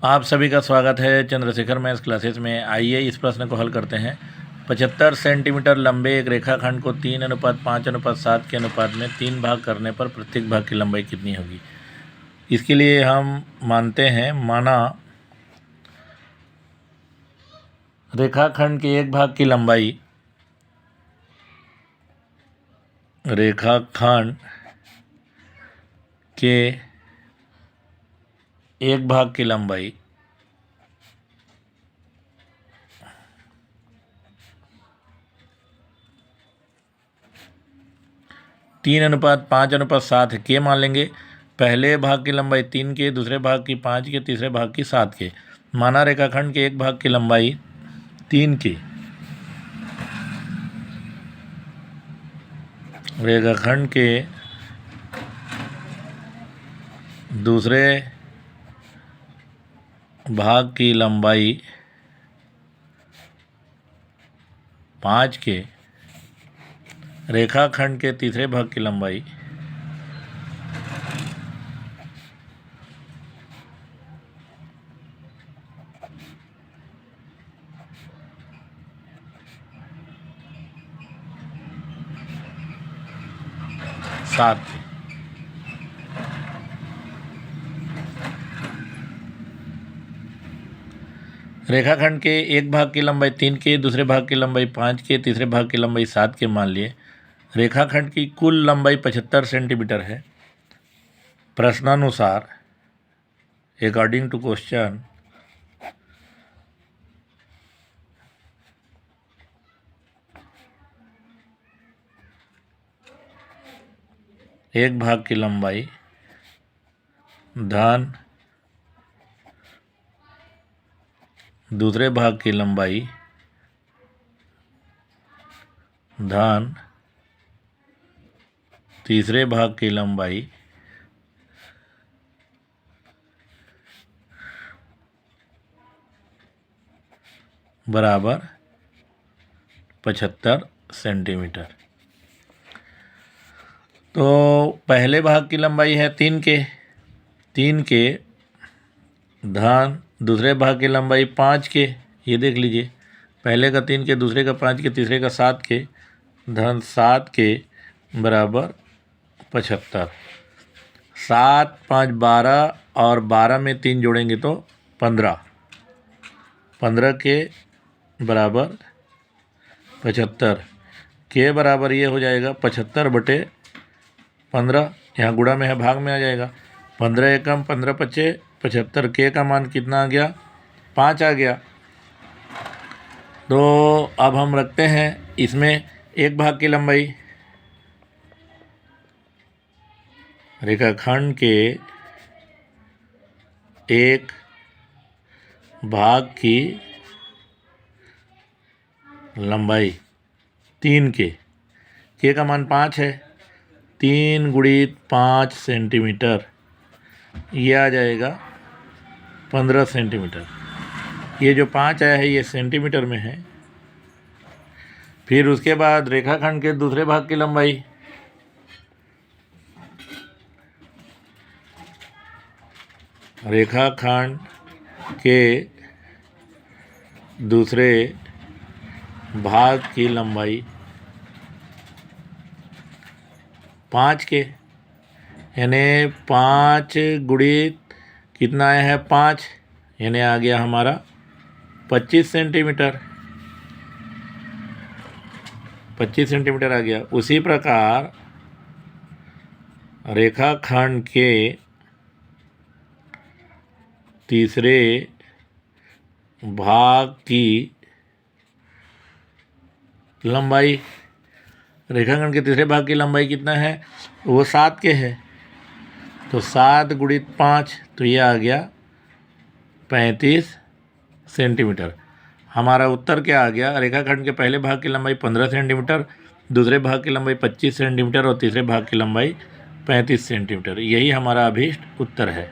आप सभी का स्वागत है चंद्रशेखर मैथ्स क्लासेस में। आइए इस प्रश्न को हल करते हैं। 75 सेंटीमीटर लंबे एक रेखाखंड को 3:5:7 के अनुपात में 3 भाग करने पर प्रत्येक भाग की लंबाई कितनी होगी। इसके लिए हम मानते हैं, माना रेखाखंड के एक भाग की लंबाई, रेखाखंड के एक भाग की लंबाई 3:5:7 के मान लेंगे। पहले भाग की लंबाई 3 के, दूसरे भाग की 5 के, तीसरे भाग की 7 के। माना रेखाखंड के एक भाग की लंबाई 3 के, रेखाखंड के दूसरे भाग की लंबाई 5 के, रेखाखंड के तीसरे भाग की लंबाई 7 थी। रेखाखंड के एक भाग की लंबाई 3 के, दूसरे भाग की लंबाई 5 के, तीसरे भाग की लंबाई 7 के मान लिए। रेखाखंड की कुल लंबाई 75 सेंटीमीटर है। प्रश्नानुसार, अकॉर्डिंग टू क्वेश्चन, एक भाग की लंबाई धन दूसरे भाग की लंबाई धन तीसरे भाग की लंबाई बराबर 75 सेंटीमीटर। तो पहले भाग की लंबाई है 3 के धन दूसरे भाग की लंबाई 5 के। ये देख लीजिए, पहले का 3 के, दूसरे का 5 के, तीसरे का 7 के, धन 7 के बराबर 75। 7, 5, 12 और 12 में 3 जोड़ेंगे तो 15। 15 के बराबर 75 के बराबर ये हो जाएगा 75/15। यहाँ गुणा में है, भाग में आ जाएगा। 15 एकम 15×5 75। के का मान कितना आ गया? 5 आ गया। तो अब हम रखते हैं इसमें एक भाग की लंबाई, रेखाखंड के एक भाग की लंबाई 3 के का मान 5 है। 3 × 5 सेंटीमीटर, ये आ जाएगा 15 सेंटीमीटर। ये जो 5 आया है ये सेंटीमीटर में है। फिर उसके बाद रेखाखंड के दूसरे भाग की लंबाई, रेखाखंड के दूसरे भाग की लंबाई 5 के, यानी 5 × कितना आया है? 5, यानी आ गया हमारा 25 सेंटीमीटर। 25 सेंटीमीटर आ गया। उसी प्रकार रेखाखंड के तीसरे भाग की लंबाई, रेखाखंड के तीसरे भाग की लंबाई कितना है? वो 7 के है। तो 7 × 5, तो ये आ गया 35 सेंटीमीटर। हमारा उत्तर क्या आ गया? रेखाखंड के पहले भाग की लंबाई 15 सेंटीमीटर, दूसरे भाग की लंबाई 25 सेंटीमीटर और तीसरे भाग की लंबाई 35 सेंटीमीटर। यही हमारा अभीष्ट उत्तर है।